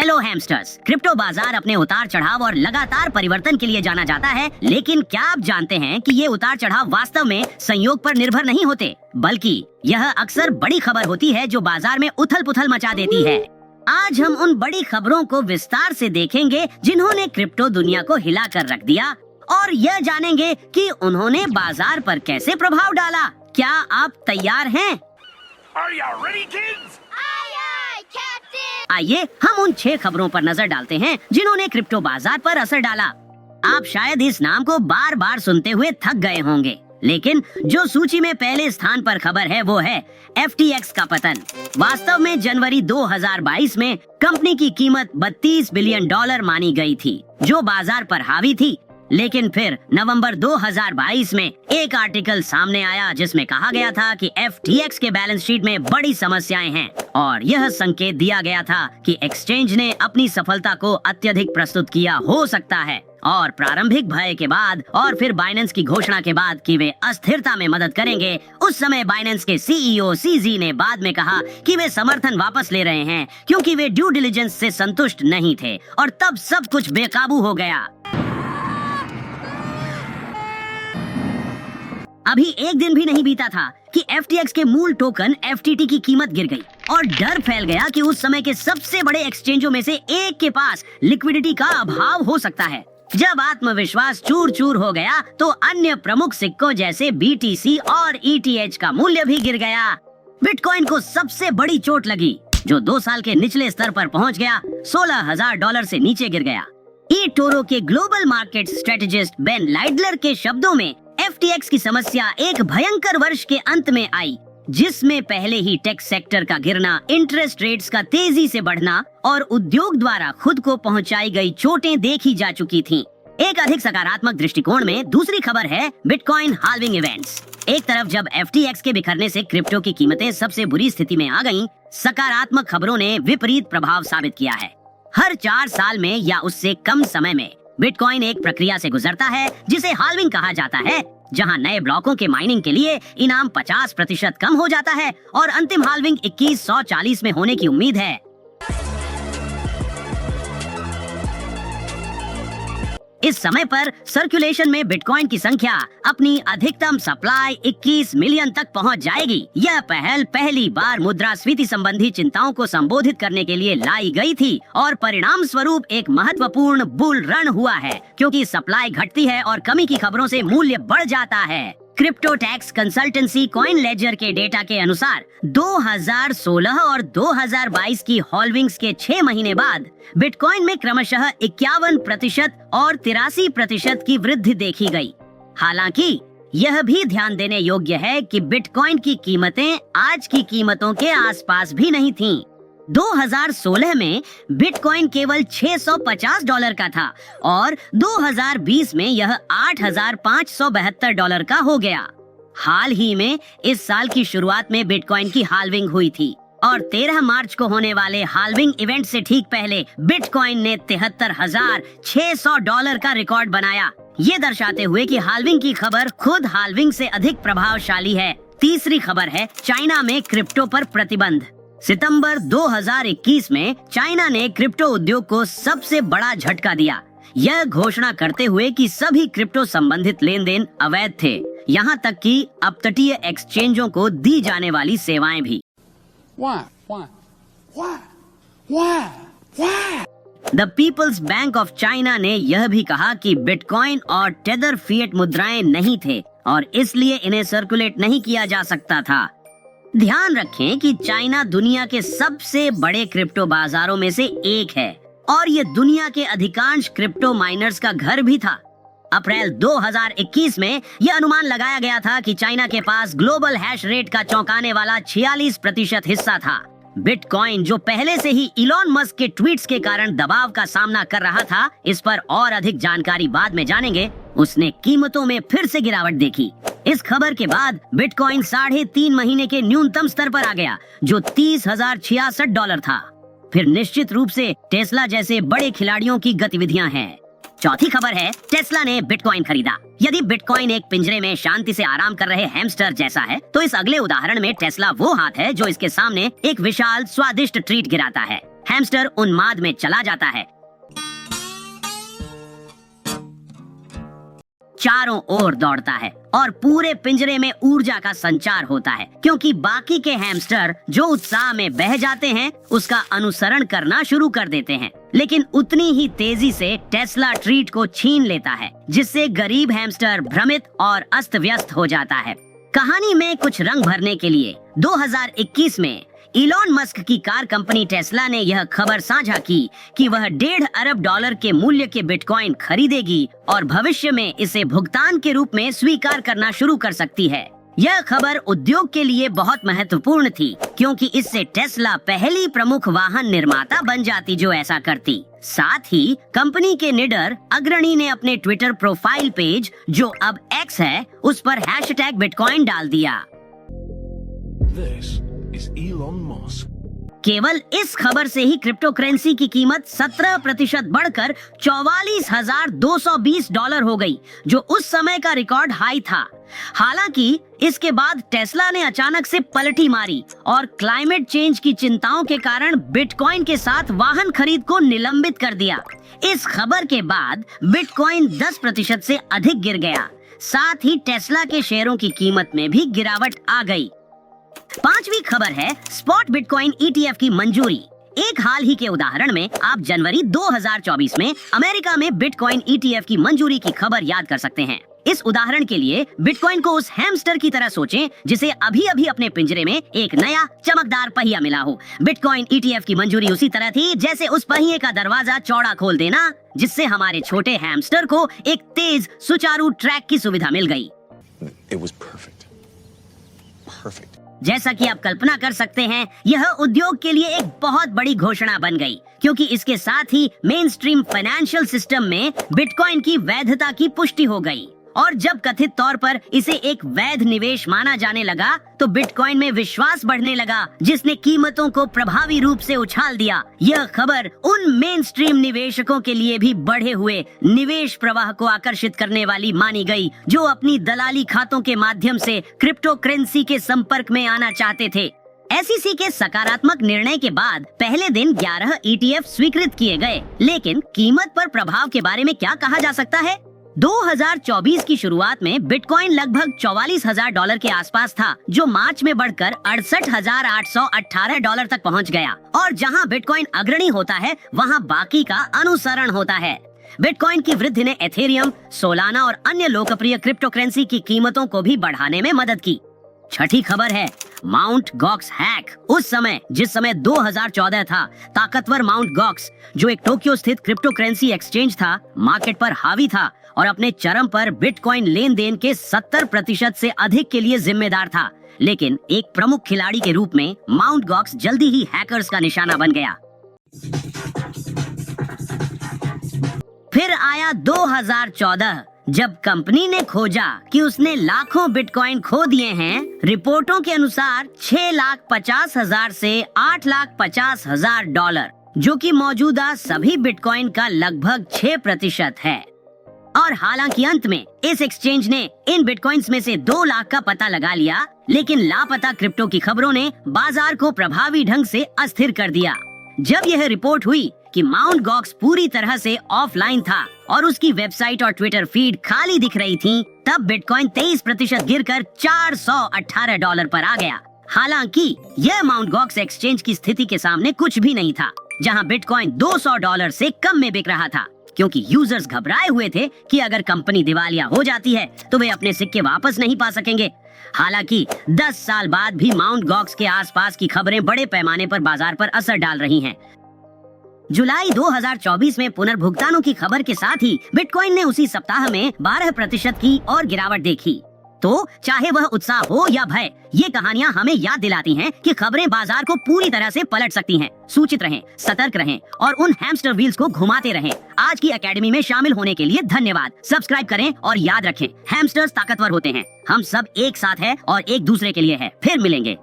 Hello hamsters. Crypto बाजार अपने उतार चढ़ाव और लगातार परिवर्तन के लिए जाना जाता है, लेकिन क्या आप जानते हैं कि ये उतार चढ़ाव वास्तव में संयोग पर निर्भर नहीं होते, बल्कि यह अक्सर बड़ी खबर होती है जो बाजार में उथल पुथल मचा देती है। आज हम उन बड़ी खबरों को विस्तार से देखेंगे जिन्होंने क्रिप्टो दुनिया को हिला कर रख दिया, और यह जानेंगे कि उन्होंने बाजार पर कैसे प्रभाव डाला। क्या आप तैयार हैं? Are you ready, kids? आइए हम उन 6 खबरों पर नजर डालते हैं जिन्होंने क्रिप्टो बाजार पर असर डाला। आप शायद इस नाम को बार बार सुनते हुए थक गए होंगे, लेकिन जो सूची में पहले स्थान पर खबर है वो है FTX का पतन। वास्तव में जनवरी 2022 में कंपनी की कीमत $32 बिलियन मानी गई थी, जो बाजार पर हावी थी। लेकिन फिर नवंबर 2022 में एक आर्टिकल सामने आया जिसमें कहा गया था कि FTX के बैलेंस शीट में बड़ी समस्याएं हैं, और यह संकेत दिया गया था कि एक्सचेंज ने अपनी सफलता को अत्यधिक प्रस्तुत किया हो सकता है। और प्रारंभिक भय के बाद और फिर बाइनेंस की घोषणा के बाद कि वे अस्थिरता में मदद करेंगे, उस समय बाइनेंस के CEO CZ ने बाद में कहा कि वे समर्थन वापस ले रहे हैं क्योंकि वे ड्यू डिलिजेंस से संतुष्ट नहीं थे, और तब सब कुछ बेकाबू हो गया। अभी एक दिन भी नहीं बीता था कि FTX के मूल टोकन FTT की कीमत गिर गई, और डर फैल गया कि उस समय के सबसे बड़े एक्सचेंजों में से एक के पास लिक्विडिटी का अभाव हो सकता है। जब आत्मविश्वास चूर चूर हो गया तो अन्य प्रमुख सिक्कों जैसे BTC और ETH का मूल्य भी गिर गया। बिटकॉइन को सबसे बड़ी चोट लगी, जो 2 साल के निचले स्तर पर पहुंच गया, $16,000 से नीचे गिर गया। eToro के ग्लोबल मार्केट स्ट्रेटेजिस्ट बेन लाइडलर के शब्दों में FTX की समस्या एक भयंकर वर्ष के अंत में आई, जिसमें पहले ही टेक सेक्टर का गिरना, इंटरेस्ट रेट्स का तेजी से बढ़ना और उद्योग द्वारा खुद को पहुंचाई गई चोटें देखी जा चुकी थीं। एक अधिक सकारात्मक दृष्टिकोण में दूसरी खबर है बिटकॉइन हाल्विंग इवेंट्स। एक तरफ जब FTX के बिखरने से क्रिप्टो की कीमतें सबसे बुरी स्थिति में आ गईं, सकारात्मक खबरों ने विपरीत प्रभाव साबित किया है। हर 4 साल में या उससे कम समय में बिटकॉइन एक प्रक्रिया से गुजरता है जिसे हाल्विंग कहा जाता है, जहां नए ब्लॉकों के माइनिंग के लिए इनाम 50% कम हो जाता है और अंतिम हाल्विंग 2140 में होने की उम्मीद है। इस समय पर सर्कुलेशन में बिटकॉइन की संख्या अपनी अधिकतम सप्लाई 21 मिलियन तक पहुंच जाएगी। यह पहल पहली बार मुद्रास्फीति संबंधी चिंताओं को संबोधित करने के लिए लाई गई थी, और परिणाम स्वरूप एक महत्वपूर्ण बुल रन हुआ है, क्योंकि सप्लाई घटती है और कमी की खबरों से मूल्य बढ़ जाता है। Crypto tax consultancy coin ledger के डेटा के अनुसार 2016 और 2022 की हॉल्विंग्स के 6 महीने बाद बिटकॉइन में क्रमशः 51% और 83% की वृद्धि देखी गई। हालांकि यह भी ध्यान देने योग्य है कि बिटकॉइन की कीमतें आज की कीमतों के आसपास भी नहीं थीं। 2016 में बिटकॉइन केवल $650 का था और 2020 में यह $8,572 का हो गया। हाल ही में इस साल की शुरुआत में बिटकॉइन की हाल्विंग हुई थी, और 13 मार्च को होने वाले हाल्विंग इवेंट से ठीक पहले बिटकॉइन ने $73,600 का रिकॉर्ड बनाया, ये दर्शाते हुए कि हाल्विंग की खबर खुद हाल्विंग से अधिक प्रभावशाली है। तीसरी खबर है चाइना में क्रिप्टो पर प्रतिबंध। सितंबर 2021 में चाइना ने क्रिप्टो उद्योग को सबसे बड़ा झटका दिया, यह घोषणा करते हुए कि सभी क्रिप्टो संबंधित लेन देन अवैध थे, यहाँ तक कि अपतटीय एक्सचेंजों को दी जाने वाली सेवाएं भी। The people's bank of China ने यह भी कहा कि बिटकॉइन और टेदर फिएट मुद्राएं नहीं थे और इसलिए इन्हें सर्कुलेट नहीं किया जा सकता था। ध्यान रखें कि चाइना दुनिया के सबसे बड़े क्रिप्टो बाजारों में से एक है, और ये दुनिया के अधिकांश क्रिप्टो माइनर्स का घर भी था। अप्रैल 2021 में यह अनुमान लगाया गया था कि चाइना के पास ग्लोबल हैश रेट का चौंकाने वाला 46% हिस्सा था। बिटकॉइन, जो पहले से ही इलॉन मस्क के ट्वीट्स के कारण दबाव का सामना कर रहा था, इस पर और अधिक जानकारी बाद में जानेंगे, उसने कीमतों में फिर से गिरावट देखी। इस खबर के बाद बिटकॉइन 3.5 महीने के न्यूनतम स्तर पर आ गया, जो $30,066 था। फिर निश्चित रूप से टेस्ला जैसे बड़े खिलाड़ियों की गतिविधियां हैं। चौथी खबर है टेस्ला ने बिटकॉइन खरीदा। यदि बिटकॉइन एक पिंजरे में शांति से आराम कर रहे हैमस्टर जैसा है, तो इस अगले उदाहरण में टेस्ला वो हाथ है जो इसके सामने एक विशाल स्वादिष्ट ट्रीट गिराता है। हैमस्टर उन्माद में चला जाता है। चारों ओर दौड़ता है और पूरे पिंजरे में ऊर्जा का संचार होता है, क्योंकि बाकी के हैमस्टर जो उत्साह में बह जाते हैं उसका अनुसरण करना शुरू कर देते हैं। लेकिन उतनी ही तेजी से टेस्ला ट्रीट को छीन लेता है, जिससे गरीब हैमस्टर भ्रमित और अस्त व्यस्त हो जाता है। कहानी में कुछ रंग भरने के लिए 2021 में इलॉन मस्क की कार कंपनी टेस्ला ने यह खबर साझा की कि वह $1.5 अरब के मूल्य के बिटकॉइन खरीदेगी और भविष्य में इसे भुगतान के रूप में स्वीकार करना शुरू कर सकती है। यह खबर उद्योग के लिए बहुत महत्वपूर्ण थी, क्योंकि इससे टेस्ला पहली प्रमुख वाहन निर्माता बन जाती जो ऐसा करती। साथ ही कंपनी के निडर अग्रणी ने अपने ट्विटर प्रोफाइल पेज, जो अब एक्स है, उस पर हैशटैग बिटकॉइन डाल दिया। This is Elon Musk. केवल इस खबर से ही क्रिप्टो करेंसी की कीमत 17% बढ़कर $44,220 हो गई, जो उस समय का रिकॉर्ड हाई था। हालांकि इसके बाद टेस्ला ने अचानक से पलटी मारी और क्लाइमेट चेंज की चिंताओं के कारण बिटकॉइन के साथ वाहन खरीद को निलंबित कर दिया। इस खबर के बाद बिटकॉइन 10% से अधिक गिर गया। साथ ही टेस्ला के शेयरों की कीमत में भी गिरावट आ गई। पांचवी खबर है स्पॉट बिटकॉइन ETF की मंजूरी। एक हाल ही के उदाहरण में आप जनवरी 2024 में अमेरिका में बिटकॉइन ETF की मंजूरी की खबर याद कर सकते हैं। इस उदाहरण के लिए बिटकॉइन को उस हैमस्टर की तरह सोचें जिसे अभी अभी अपने पिंजरे में एक नया चमकदार पहिया मिला हो। बिटकॉइन ETF की मंजूरी उसी तरह थी जैसे उस पहिए का दरवाजा चौड़ा खोल देना, जिससे हमारे छोटे हैमस्टर को एक तेज सुचारू ट्रैक की सुविधा मिल गई। It was perfect. Perfect. जैसा कि आप कल्पना कर सकते हैं, यह उद्योग के लिए एक बहुत बड़ी घोषणा बन गई, क्योंकि इसके साथ ही मेन स्ट्रीम फाइनेंशियल सिस्टम में बिटकॉइन की वैधता की पुष्टि हो गई। और जब कथित तौर पर इसे एक वैध निवेश माना जाने लगा, तो बिटकॉइन में विश्वास बढ़ने लगा, जिसने कीमतों को प्रभावी रूप से उछाल दिया। यह खबर उन मेन स्ट्रीम निवेशकों के लिए भी बढ़े हुए निवेश प्रवाह को आकर्षित करने वाली मानी गई, जो अपनी दलाली खातों के माध्यम से क्रिप्टो करेंसी के संपर्क में आना चाहते थे। SEC के सकारात्मक निर्णय के बाद पहले दिन 11 ETF स्वीकृत किए गए, लेकिन कीमत पर प्रभाव के बारे में क्या कहा जा सकता है? 2024 की शुरुआत में बिटकॉइन लगभग $44,000 के आसपास था, जो मार्च में बढ़कर $68,818 तक पहुंच गया। और जहां बिटकॉइन अग्रणी होता है, वहां बाकी का अनुसरण होता है। बिटकॉइन की वृद्धि ने एथेरियम, सोलाना और अन्य लोकप्रिय क्रिप्टो करेंसी की कीमतों को भी बढ़ाने में मदद की। छठी खबर है माउंट गॉक्स हैक। उस समय, जिस समय 2014 था, ताकतवर माउंट गॉक्स, जो एक टोक्यो स्थित क्रिप्टो करेंसी एक्सचेंज था, मार्केट पर हावी था और अपने चरम पर बिटकॉइन लेन देन के 70% से अधिक के लिए जिम्मेदार था। लेकिन एक प्रमुख खिलाड़ी के रूप में माउंट गॉक्स जल्दी ही हैकर्स का निशाना बन गया। फिर आया 2014, जब कंपनी ने खोजा कि उसने लाखों बिटकॉइन खो दिए हैं। रिपोर्टों के अनुसार 6,50,000 से $8,50,000, जो कि मौजूदा सभी बिटकॉइन का लगभग 6% है। और हालांकि अंत में इस एक्सचेंज ने इन बिटकॉइंस में से 2 लाख का पता लगा लिया, लेकिन लापता क्रिप्टो की खबरों ने बाजार को प्रभावी ढंग से अस्थिर कर दिया। जब यह रिपोर्ट हुई कि माउंट गॉक्स पूरी तरह से ऑफलाइन था और उसकी वेबसाइट और ट्विटर फीड खाली दिख रही थी, तब बिटकॉइन 23% गिरकर $418 पर आ गया। हालांकि यह माउंट गॉक्स एक्सचेंज की स्थिति के सामने कुछ भी नहीं था, जहां बिटकॉइन $200 से कम में बिक रहा था, क्योंकि यूजर्स घबराए हुए थे कि अगर कंपनी दिवालिया हो जाती है तो वे अपने सिक्के वापस नहीं पा सकेंगे। हालांकि 10 साल बाद भी माउंट गॉक्स के आसपास की खबरें बड़े पैमाने पर बाजार पर असर डाल रही हैं। जुलाई 2024 में पुनर्भुगतानों की खबर के साथ ही बिटकॉइन ने उसी सप्ताह में 12% की और गिरावट देखी। तो चाहे वह उत्साह हो या भय, ये कहानियां हमें याद दिलाती हैं कि खबरें बाजार को पूरी तरह से पलट सकती हैं। सूचित रहें, सतर्क रहें और उन हैमस्टर व्हील्स को घुमाते रहें। आज की एकेडमी में शामिल होने के लिए धन्यवाद। सब्सक्राइब करें और याद रखें, हैमस्टर्स ताकतवर होते हैं। हम सब एक साथ हैं और एक दूसरे के लिए हैं। फिर मिलेंगे।